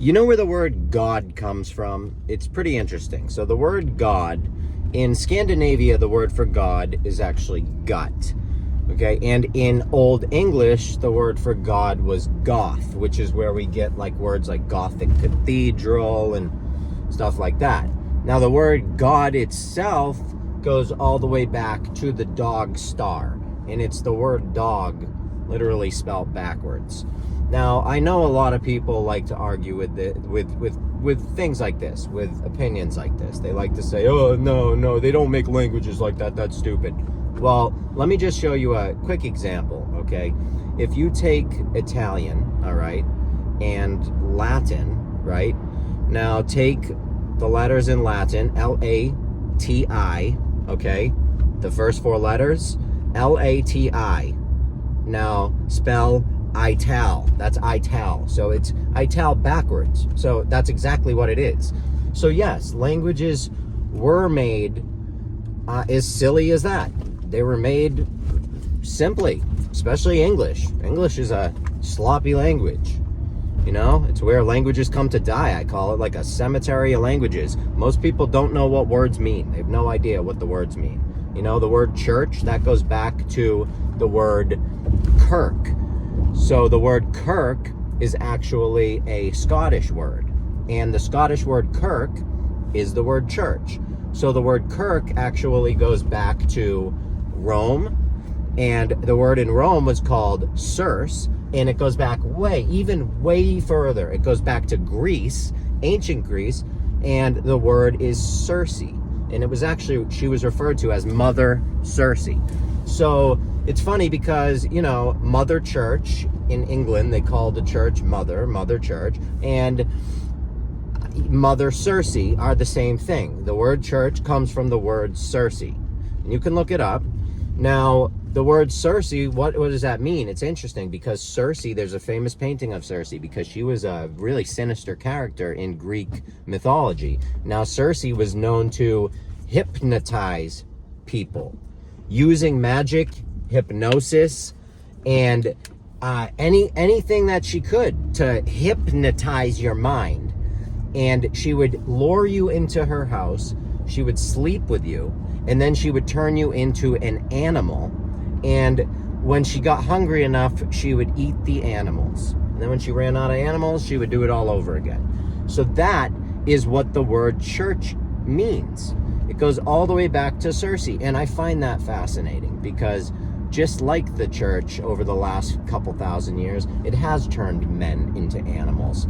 You know where the word God comes from? It's pretty interesting. So the word God, in Scandinavia, the word for God is actually gut. Okay, and in Old English, the word for God was Goth, which is where we get like words like Gothic cathedral and stuff like that. Now the word God itself goes all the way back to the dog star, and it's the word dog literally spelled backwards. Now, I know a lot of people like to argue with things like this, with opinions like this. They like to say, oh, no, they don't make languages like that. That's stupid. Well, let me just show you a quick example, okay? If you take Italian, all right, and Latin, right? Now, take the letters in Latin, L-A-T-I, okay? The first four letters, L-A-T-I. Now, spell ital. That's ital. So it's ital backwards. So that's exactly what it is. So yes, languages were made as silly as that. They were made simply, especially English. English is a sloppy language. You know, it's where languages come to die. I call it like a cemetery of languages. Most people don't know what words mean. They have no idea what the words mean. You know, the word church, that goes back to the word kirk. So the word kirk is actually a Scottish word, and the Scottish word kirk is the word church. So the word kirk actually goes back to Rome, and the word in Rome was called circe, and it goes back way further. It goes back to Greece, ancient Greece, and the word is Circe, and it was actually, she was referred to as Mother Circe. So it's funny because, you know, Mother Church in England, they call the church Mother Church, and Mother Circe are the same thing. The word church comes from the word Circe, and you can look it up. Now, the word Circe, what does that mean? It's interesting because Circe, there's a famous painting of Circe because she was a really sinister character in Greek mythology. Now, Circe was known to hypnotize people using magic, hypnosis, and anything that she could to hypnotize your mind. And she would lure you into her house, she would sleep with you, and then she would turn you into an animal. And when she got hungry enough, she would eat the animals. And then when she ran out of animals, she would do it all over again. So that is what the word church means. It goes all the way back to Circe, and I find that fascinating because just like the church over the last couple thousand years, it has turned men into animals,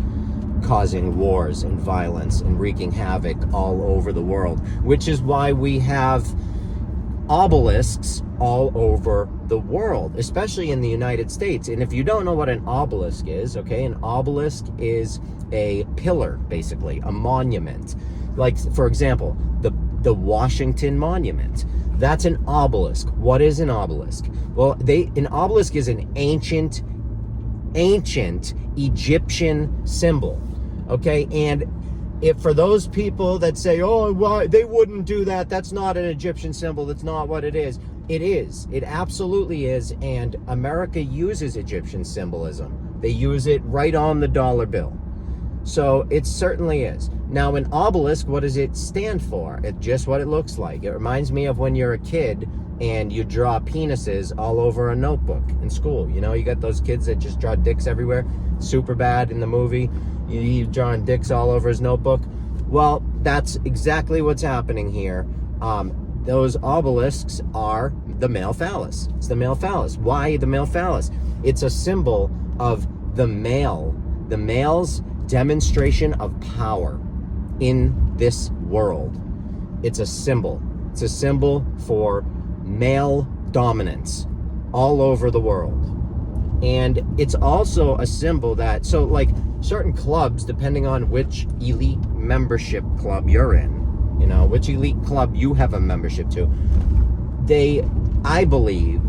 causing wars and violence and wreaking havoc all over the world, which is why we have obelisks all over the world, especially in the United States. And if you don't know what an obelisk is, okay, an obelisk is a pillar, basically, a monument. Like, for example, the Washington Monument. That's an obelisk. What is an obelisk? Well, an obelisk is an ancient Egyptian symbol. Okay, and if for those people that say, oh, why they wouldn't do that, that's not an Egyptian symbol, that's not what it is. It is. It absolutely is, and America uses Egyptian symbolism. They use it right on the dollar bill. So it certainly is. Now, an obelisk, what does it stand for? It's just what it looks like. It reminds me of when you're a kid and you draw penises all over a notebook in school. You know, you got those kids that just draw dicks everywhere. Super bad in the movie. He's drawing dicks all over his notebook. Well, that's exactly what's happening here. Those obelisks are the male phallus. It's the male phallus. Why the male phallus? It's a symbol of the male's demonstration of power in this world. It's a symbol. It's a symbol for male dominance all over the world. And it's also a symbol that, so like certain clubs, depending on which elite membership club you're in, you know, which elite club you have a membership to, I believe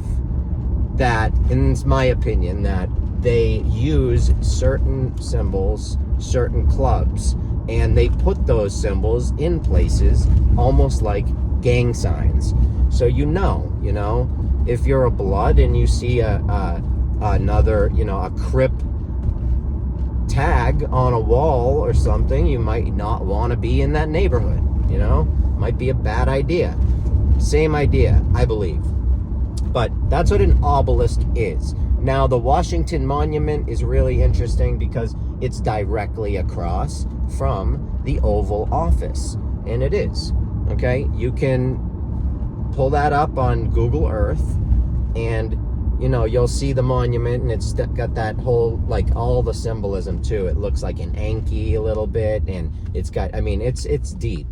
that, and it's my opinion, that they use certain symbols, certain clubs, and they put those symbols in places almost like gang signs. So you know, if you're a blood and you see another, a Crip tag on a wall or something, you might not want to be in that neighborhood, you know? Might be a bad idea. Same idea, I believe. But that's what an obelisk is. Now, the Washington Monument is really interesting because it's directly across from the Oval Office. And it is, okay? You can pull that up on Google Earth and, you know, you'll see the monument, and it's got that whole, like, all the symbolism too. It looks like an Anki a little bit, and it's got, I mean, it's deep.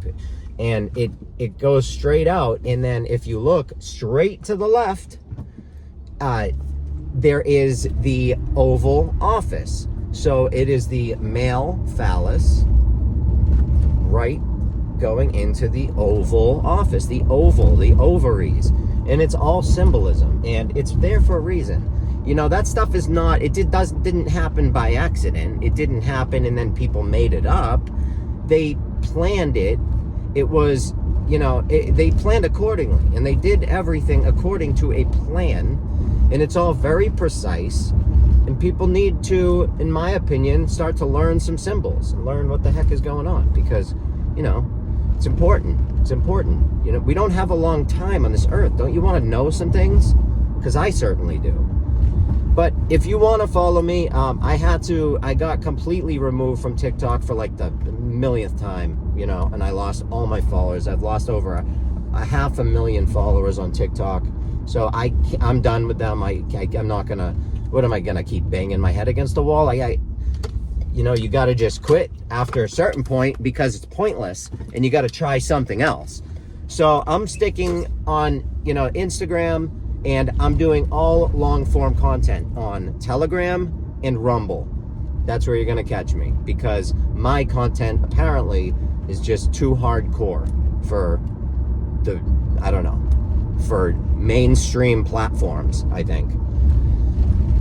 And it goes straight out, and then if you look straight to the left, there is the Oval Office. So it is the male phallus, right, going into the Oval Office, the oval, the ovaries, and it's all symbolism, and it's there for a reason. You know, that stuff is not, didn't happen by accident. It didn't happen and then people made it up. They planned it. It was, you know, they planned accordingly, and they did everything according to a plan, and it's all very precise. And people need to, in my opinion, start to learn some symbols and learn what the heck is going on, because, you know, it's important. It's important. You know, we don't have a long time on this earth. Don't you want to know some things? Because I certainly do. But if you want to follow me, I got completely removed from TikTok for like the millionth time, you know, and I lost all my followers. I've lost over a 500,000 followers on TikTok. So I'm done with them. I'm not gonna, what am I gonna keep banging my head against the wall? You know, you gotta just quit after a certain point because it's pointless, and you gotta try something else. So I'm sticking on, you know, Instagram, and I'm doing all long form content on Telegram and Rumble. That's where you're gonna catch me, because my content apparently is just too hardcore for the, I don't know, for mainstream platforms, I think.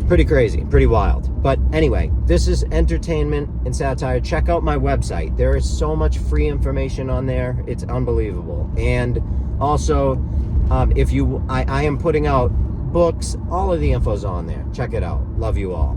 Pretty crazy, pretty wild. But anyway, this is entertainment and satire. Check out my website. There is so much free information on there. It's unbelievable. And also, I am putting out books. All of the info's on there. Check it out. Love you all.